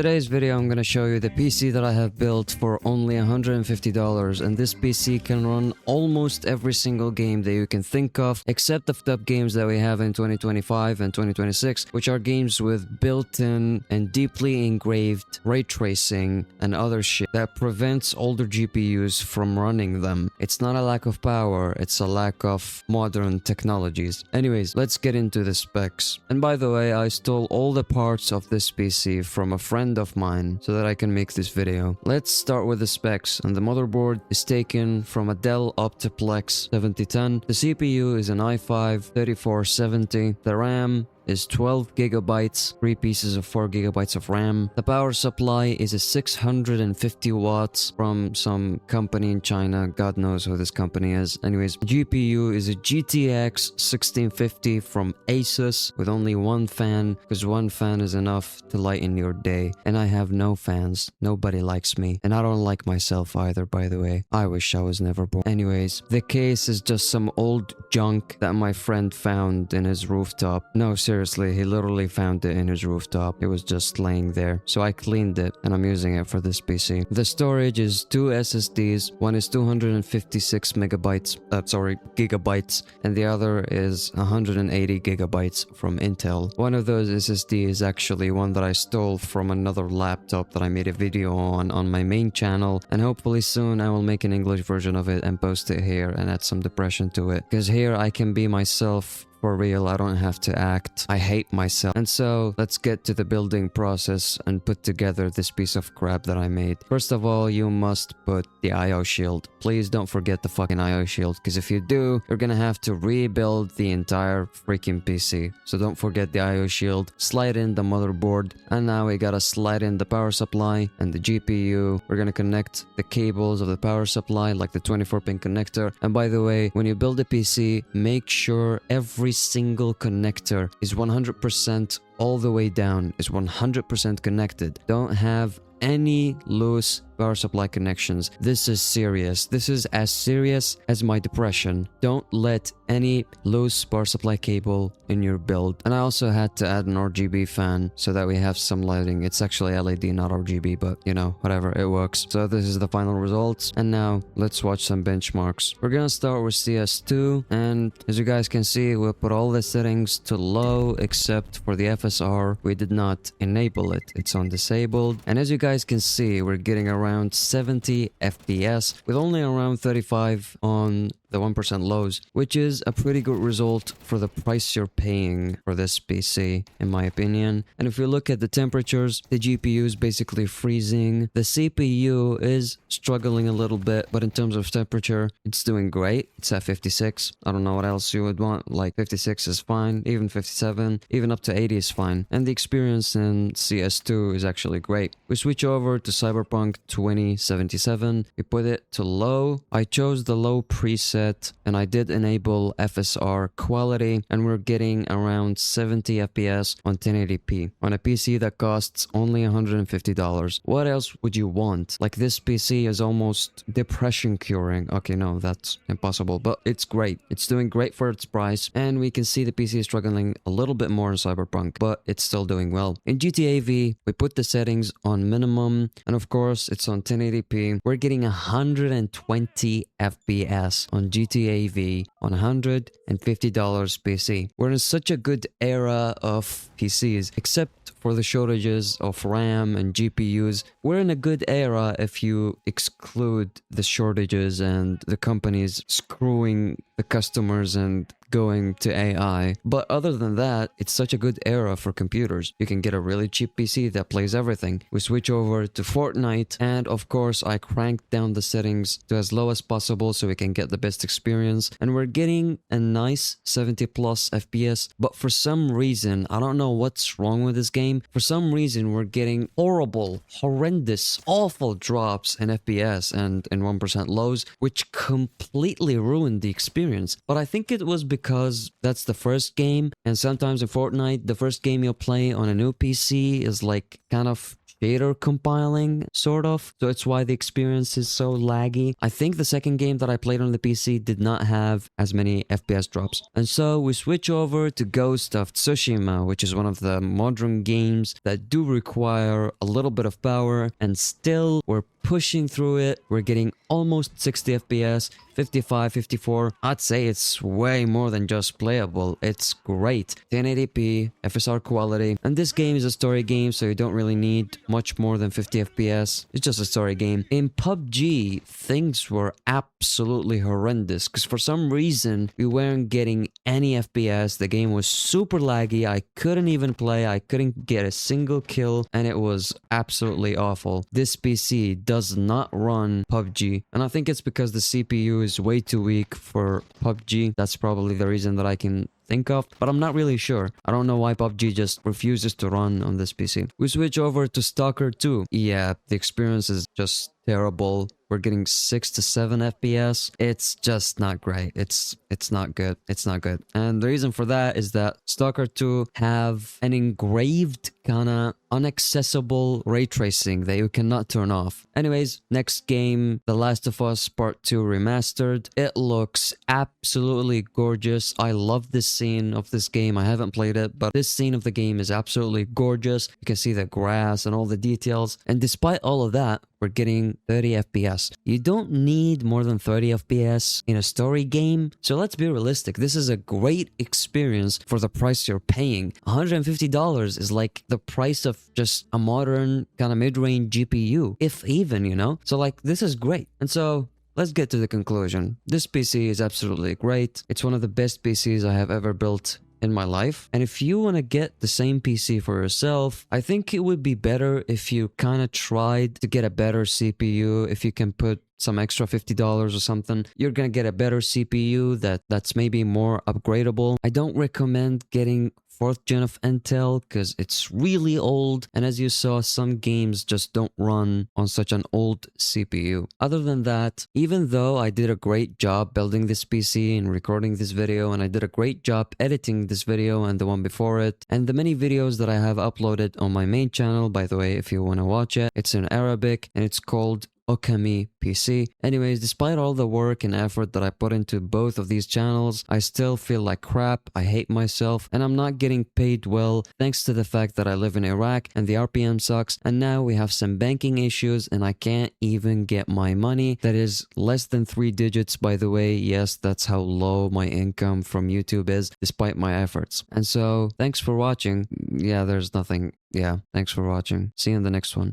today's video, I'm gonna show you the PC that I have built for only $150, and this PC can run almost every single game that you can think of, except the top games that we have in 2025 and 2026, which are games with built-in and deeply engraved ray tracing and other shit that prevents older GPUs from running them. It's not a lack of power, it's a lack of modern technologies. Anyways, let's get into the specs. And by the way, I stole all the parts of this PC from a friend of mine so that I can make this video. Let's start with the specs. And the motherboard is taken from a Dell Optiplex 7010. The CPU is an i5-3470. The RAM is 12 gigabytes, 3 pieces of 4 gigabytes of RAM. The power supply is a 650 watts from some company in China. God knows who this company is. Anyways, GPU is a GTX 1650 from Asus with only one fan, because one fan is enough to lighten your day. And I have no fans. Nobody likes me. And I don't like myself either, by the way. I wish I was never born. Anyways, the case is just some old junk that my friend found in his rooftop. No, seriously, he literally found it in his rooftop. It was just laying there. So I cleaned it and I'm using it for this PC. The storage is 2 SSDs. One is 256 gigabytes, and the other is 180 gigabytes from Intel. One of those SSD is actually one that I stole from another laptop that I made a video on my main channel, and hopefully soon I will make an English version of it and post it here and add some depression to it, because here I can be myself. For real, I don't have to act. I hate myself. And so, let's get to the building process and put together this piece of crap that I made. First of all, you must put the IO shield. Please don't forget the fucking IO shield, because if you do, you're gonna have to rebuild the entire freaking PC. So don't forget the IO shield. Slide in the motherboard. And now we gotta slide in the power supply and the GPU. We're gonna connect the cables of the power supply, like the 24-pin connector. And by the way, when you build a PC, make sure every single connector is 100% all the way down, is 100% connected. Don't have any loose power supply connections. This is serious. This is as serious as my depression. Don't let any loose power supply cable in your build. And I also had to add an RGB fan so that we have some lighting. It's actually LED, not RGB, but you know, whatever, it works. So this is the final results. And now let's watch some benchmarks. We're gonna start with CS2, and as you guys can see, we'll put all the settings to low except for the FSR. We did not enable it. It's on disabled. And as you guys can see, we're getting around 70 FPS with only around 35 on the 1% lows, which is a pretty good result for the price you're paying for this PC, in my opinion. And if you look at the temperatures, the GPU is basically freezing. The CPU is struggling a little bit, but in terms of temperature, it's doing great. It's at 56. I don't know what else you would want. Like 56 is fine, even 57, even up to 80 is fine. And the experience in CS2 is actually great. We switch over to CyberPunk 2077. We put it to low. I chose the low preset, and I did enable FSR quality, and we're getting around 70 FPS on 1080p on a PC that costs only $150. What else would you want? Like, this PC is almost depression curing. Okay, no, that's impossible, but it's great. It's doing great for its price, and we can see the PC is struggling a little bit more in Cyberpunk, but it's still doing well. In GTA V, we put the settings on minimum, and of course, it's on 1080p. We're getting 120 FPS on GTA V on $150 PC. We're in such a good era of PCs, except for the shortages of RAM and GPUs. We're in a good era if you exclude the shortages and the companies screwing the customers and going to AI. But other than that, it's such a good era for computers. You can get a really cheap PC that plays everything. We switch over to Fortnite, and of course I cranked down the settings to as low as possible so we can get the best experience, and we're getting a nice 70 plus FPS. But for some reason, I don't know what's wrong with this game, for some reason we're getting horrible, horrendous, awful drops in FPS and in 1% lows, which completely ruined the experience. But I think it was because that's the first game, and sometimes in Fortnite, the first game you'll play on a new PC is like kind of shader compiling, sort of. So it's why the experience is so laggy. I think the second game that I played on the PC did not have as many FPS drops. And so we switch over to Ghost of Tsushima, which is one of the modern games that do require a little bit of power, and still we're pushing through it. We're getting almost 60 FPS, 55, 54. I'd say it's way more than just playable. It's great. 1080p, FSR quality. And this game is a story game, so you don't really need much more than 50 FPS. It's just a story game. In PUBG, things were absolutely horrendous because for some reason, we weren't getting any FPS. The game was super laggy. I couldn't even play. I couldn't get a single kill, and it was absolutely awful. This PC does not run PUBG, and I think it's because the CPU is way too weak for PUBG. That's probably the reason that I can think of, but I'm not really sure. I don't know why PUBG just refuses to run on this PC. We switch over to Stalker 2. Yeah, the experience is just terrible. We're getting 6 to 7 FPS. It's just not great. It's not good. It's not good. And the reason for that is that Stalker 2 have an engraved kinda inaccessible ray tracing that you cannot turn off. Anyways, next game, The Last of Us Part 2 Remastered. It looks absolutely gorgeous. I love this scene of this game. I haven't played it, but this scene of the game is absolutely gorgeous. You can see the grass and all the details. And despite all of that, we're getting 30 FPS. You don't need more than 30 FPS in a story game. So let's be realistic. This is a great experience for the price you're paying. $150 is like the price of just a modern kind of mid-range GPU, if even, you know? So like, this is great. And so let's get to the conclusion. This PC is absolutely great. It's one of the best PCs I have ever built in my life. And if you want to get the same PC for yourself, I think it would be better if you kind of tried to get a better CPU. If you can put some extra $50 or something, you're gonna get a better CPU that's maybe more upgradable. I don't recommend getting 4th gen of Intel because it's really old, and as you saw, some games just don't run on such an old CPU. Other than that, even though I did a great job building this PC and recording this video, and I did a great job editing this video and the one before it, and the many videos that I have uploaded on my main channel, by the way, if you want to watch it, it's in Arabic and it's called Okami PC. Anyways, despite all the work and effort that I put into both of these channels, I still feel like crap. I hate myself, and I'm not getting paid well thanks to the fact that I live in Iraq and the RPM sucks, and now we have some banking issues and I can't even get my money. That is less than 3 digits, by the way. Yes, that's how low my income from YouTube is despite my efforts. And so thanks for watching. Yeah, there's nothing. Yeah, thanks for watching. See you in the next one.